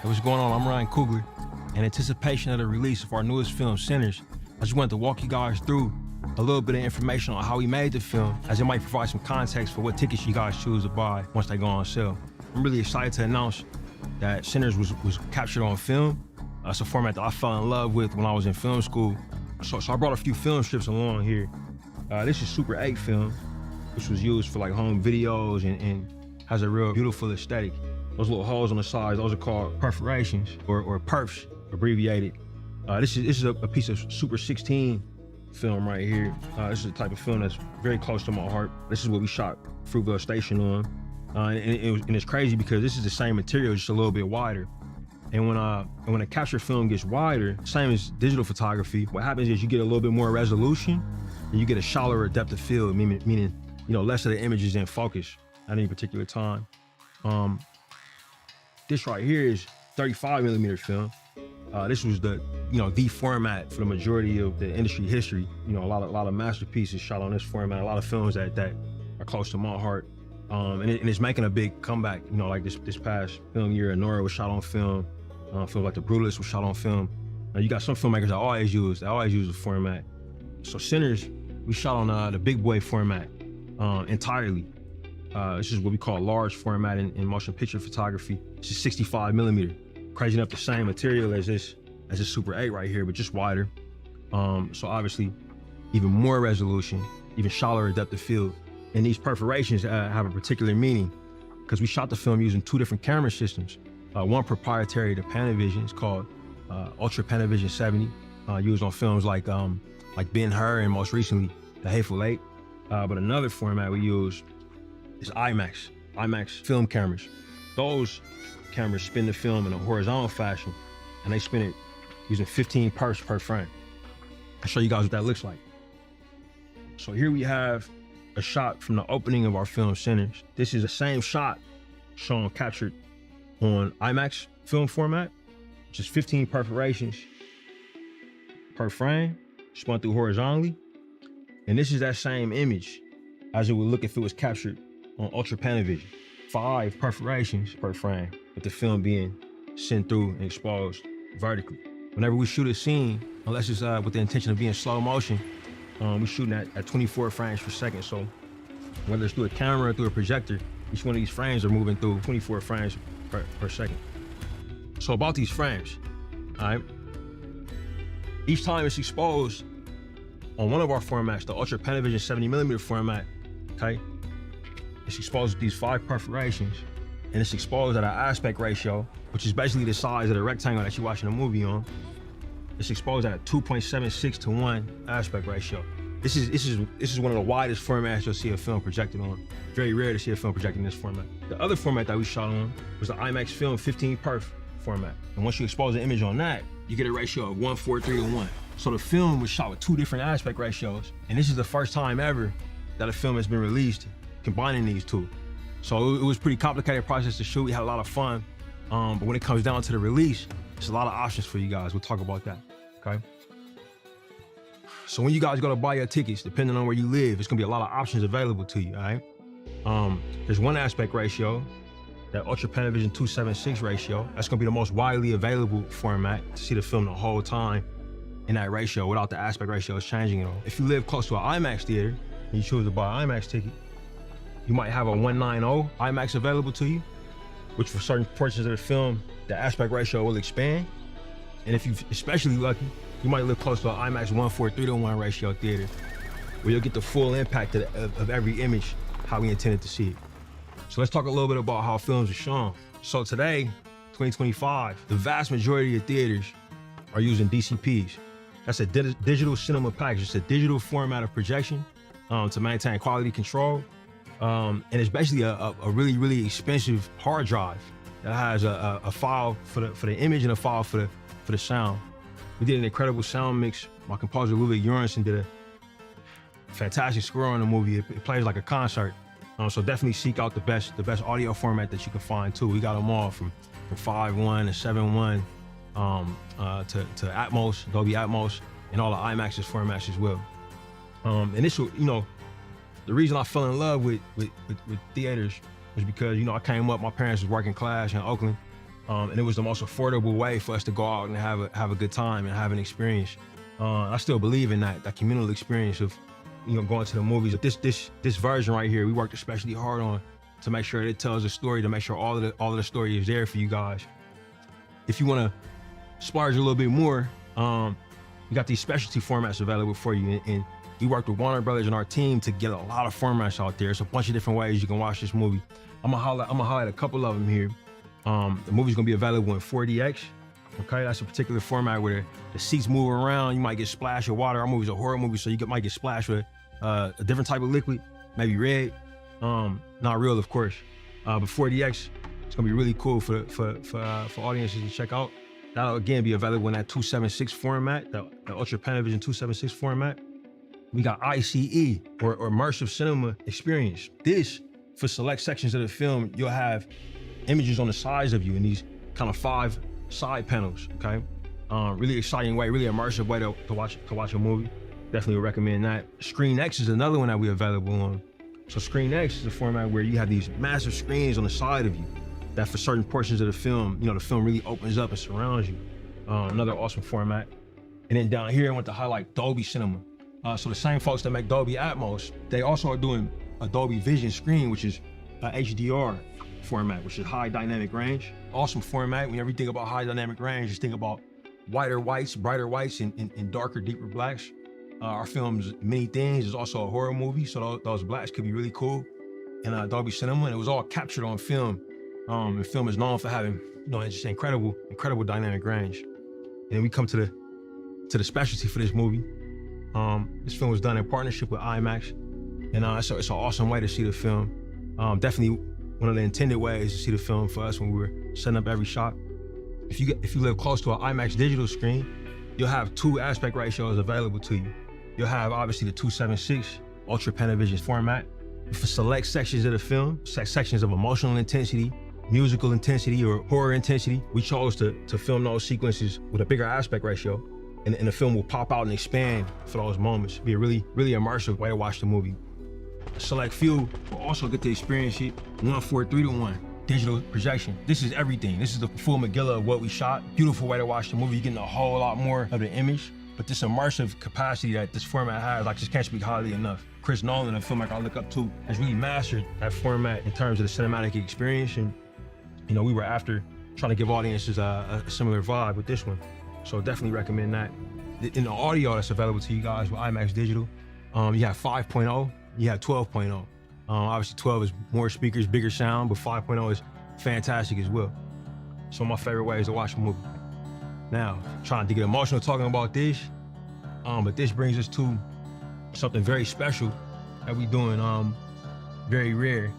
Hey, what's going on? I'm Ryan Coogler. In anticipation of the release of our newest film, Sinners, I just wanted to walk you guys through a little bit of information on how we made the film, as it might provide some context for what tickets you guys choose to buy once they go on sale. I'm really excited to announce that Sinners was captured on film. It's a format that I fell in love with when I was in film school. So I brought a few film strips along here. This is Super 8 film, which was used for like home videos and has a real beautiful aesthetic. Those little holes on the sides, those are called perforations or perfs, abbreviated. This is a piece of Super 16 film right here. This is a type of film that's very close to my heart. This is what we shot Fruitvale Station on. And it's crazy because this is the same material, just a little bit wider. And when a capture film gets wider, same as digital photography, what happens is you get a little bit more resolution and you get a shallower depth of field, meaning less of the image is in focus at any particular time. This right here is 35mm film. This was the format for the majority of the industry history. A lot of masterpieces shot on this format. A lot of films that are close to my heart, and it's making a big comeback. Like this past film year, Nora was shot on film. Films like The Brutalist was shot on film. Now you got some filmmakers that always use the format. So Sinners, we shot on the big boy format entirely. This is what we call large format in motion picture photography. This is 65mm. Crazy enough, the same material as this Super 8 right here, but just wider. So obviously, even more resolution, even shallower depth of field. And these perforations have a particular meaning because we shot the film using two different camera systems. One proprietary to Panavision, it's called Ultra Panavision 70, used on films like Ben-Hur and most recently The Hateful Eight. But another format we use is IMAX film cameras. Those cameras spin the film in a horizontal fashion, and they spin it using 15 perfs per frame. I'll show you guys what that looks like. So here we have a shot from the opening of our film Sinners. This is the same shot shown captured on IMAX film format, which is 15 perforations per frame, spun through horizontally. And this is that same image as it would look if it was captured on Ultra Panavision. 5 perforations per frame, with the film being sent through and exposed vertically. Whenever we shoot a scene, unless it's with the intention of being slow motion, we're shooting at 24 frames per second. So whether it's through a camera or through a projector, each one of these frames are moving through 24 frames per second. So about these frames, all right? Each time it's exposed on one of our formats, the Ultra Panavision 70mm format, okay? It's exposed with these 5 perforations, and it's exposed at an aspect ratio, which is basically the size of the rectangle that you're watching a movie on. It's exposed at a 2.76 to 1 aspect ratio. This is one of the widest formats you'll see a film projected on. Very rare to see a film projected in this format. The other format that we shot on was the IMAX film 15 perf format. And once you expose the image on that, you get a ratio of 1:3 to 1. So the film was shot with 2 different aspect ratios. And this is the first time ever that a film has been released combining these two. So it was a pretty complicated process to shoot. We had a lot of fun. But when it comes down to the release, there's a lot of options for you guys. We'll talk about that, okay? So when you guys go to buy your tickets, depending on where you live, there's gonna be a lot of options available to you, all right? There's one aspect ratio, that Ultra Panavision 276 ratio. That's gonna be the most widely available format to see the film the whole time in that ratio without the aspect ratios changing at all. If you live close to an IMAX theater and you choose to buy an IMAX ticket, you might have a 190 IMAX available to you, which for certain portions of the film, the aspect ratio will expand. And if you're especially lucky, you might live close to an IMAX 1:3 to 1 ratio theater, where you'll get the full impact of every image, how we intended to see it. So let's talk a little bit about how films are shown. So today, 2025, the vast majority of theaters are using DCPs. That's a digital cinema package. It's a digital format of projection to maintain quality control. And it's basically a really, really expensive hard drive that has a file for the image and a file for the sound. We did an incredible sound mix. My composer Ludwig Göransson did a fantastic score on the movie. It plays like a concert. So definitely seek out the best audio format that you can find too. We got them all from 5.1 to 7.1 to Atmos, Dolby Atmos, and all the IMAX's formats as well. And this, the reason I fell in love with theaters was because, I came up, my parents was working class in Oakland, And it was the most affordable way for us to go out and have a good time and have an experience. I still believe in that communal experience of, going to the movies. This version right here, we worked especially hard on to make sure it tells a story, to make sure all of the story is there for you guys. If you want to splurge a little bit more, we got these specialty formats available for you, and we worked with Warner Brothers and our team to get a lot of formats out there. It's a bunch of different ways you can watch this movie. I'm gonna highlight a couple of them here. The movie's gonna be available in 4DX. Okay, that's a particular format where the seats move around. You might get splashed with water. Our movie's a horror movie, so might get splashed with a different type of liquid, maybe red. Not real, of course. But 4DX, it's gonna be really cool for audiences to check out. That'll again be available in that 276 format, the Ultra Panavision 276 format. We got ICE, or immersive cinema experience. This, for select sections of the film, you'll have images on the sides of you in these kind of 5 side panels, okay? Really exciting way, really immersive way to watch a movie. Definitely would recommend that. Screen X is another one that we're available on. So Screen X is a format where you have these massive screens on the side of you that for certain portions of the film, the film really opens up and surrounds you. Another awesome format. And then down here, I want to highlight Dolby Cinema. So the same folks that make Dolby Atmos, they also are doing a Dolby Vision screen, which is a HDR format, which is high dynamic range. Awesome format. Whenever you think about high dynamic range, just think about whiter whites, brighter whites, and darker, deeper blacks. Our film's many things. It's also a horror movie, so those blacks could be really cool. And Dolby Cinema, and it was all captured on film. And film is known for having, just incredible dynamic range. And then we come to the specialty for this movie. This film was done in partnership with IMAX, and it's an awesome way to see the film. Definitely one of the intended ways to see the film for us when we were setting up every shot. If you live close to an IMAX digital screen, you'll have 2 aspect ratios available to you. You'll have obviously the 276 Ultra Panavision format. For select sections of the film, sections of emotional intensity, musical intensity, or horror intensity, we chose to film those sequences with a bigger aspect ratio. And the film will pop out and expand for those moments. It'll be a really, really immersive way to watch the movie. A select few will also get to experience it 1:4:3:1 digital projection. This is everything. This is the full McGilla of what we shot. Beautiful way to watch the movie. You're getting a whole lot more of the image, but this immersive capacity that this format has, I just can't speak highly enough. Chris Nolan, a filmmaker I look up to, has really mastered that format in terms of the cinematic experience. And we were after trying to give audiences a similar vibe with this one. So definitely recommend that. In the audio that's available to you guys with IMAX Digital, you have 5.0, you have 12.0. Obviously 12 is more speakers, bigger sound, but 5.0 is fantastic as well. So my favorite way is to watch a movie. Now, trying to get emotional talking about this, but this brings us to something very special that we're doing, very rare.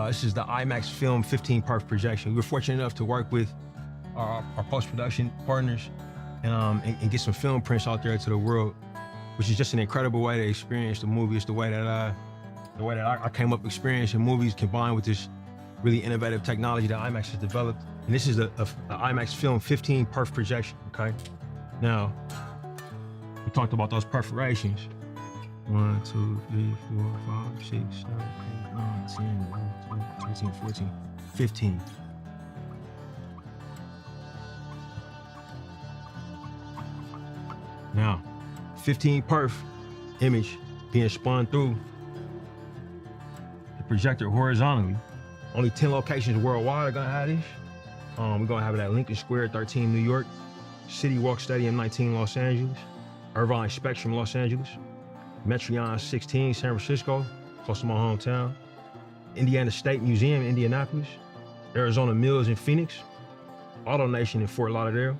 This is the IMAX Film 15 Perf projection. We were fortunate enough to work with our post-production partners and get some film prints out there to the world, which is just an incredible way to experience the movie. It's the way that I came up experiencing movies combined with this really innovative technology that IMAX has developed. And this is the IMAX Film 15 Perf projection, okay? Now, we talked about those perforations. 1, 2, 3, 4, 5, 6, 7, 8, 9, 10, 11, 12, 13, 14, 15. Now, 15 perf image being spun through the projector horizontally. Only 10 locations worldwide are gonna have this. We're gonna have it at Lincoln Square 13, New York, City Walk Stadium 19, Los Angeles, Irvine Spectrum, Los Angeles, Metreon 16, San Francisco, close to my hometown, Indiana State Museum, Indianapolis, Arizona Mills in Phoenix, Auto Nation in Fort Lauderdale,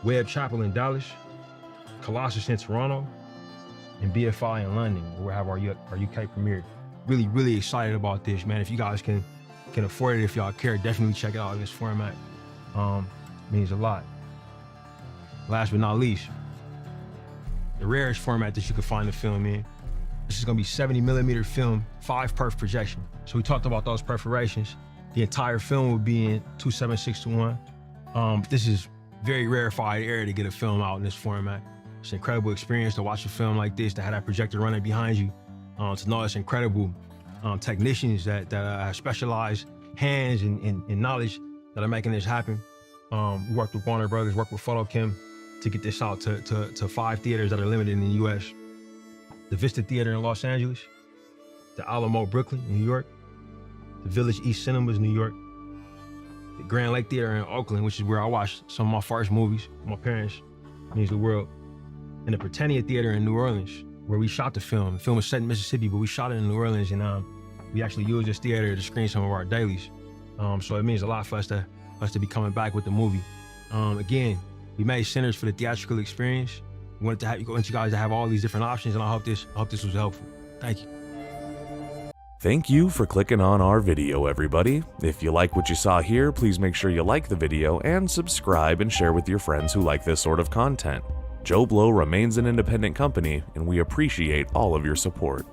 Webb Chapel in Dallas, Colossus in Toronto, and BFI in London, where we have our UK premiere. Really, really excited about this, man. If you guys can afford it, if y'all care, definitely check it out in this format. Means a lot. Last but not least, the rarest format that you can find the film in. This is gonna be 70mm film, 5 perf projection. So we talked about those perforations. The entire film will be in 276:1. This is very rarefied air to get a film out in this format. It's an incredible experience to watch a film like this, to have that projector running behind you, to know it's incredible technicians that have specialized hands and knowledge that are making this happen. We worked with Warner Brothers, worked with Photochem to get this out to 5 theaters that are limited in the U.S. The Vista Theater in Los Angeles, the Alamo Brooklyn, New York, the Village East Cinemas, New York, the Grand Lake Theater in Oakland, which is where I watched some of my first movies. My parents means the world. And the Britannia Theater in New Orleans, where we shot the film. The film was set in Mississippi, but we shot it in New Orleans, and we actually used this theater to screen some of our dailies. So it means a lot for us to be coming back with the movie. Again, we made centers for the theatrical experience. We want you guys to have all these different options, and I hope this was helpful. Thank you. Thank you for clicking on our video, everybody. If you like what you saw here, please make sure you like the video and subscribe and share with your friends who like this sort of content. Joblo remains an independent company, and we appreciate all of your support.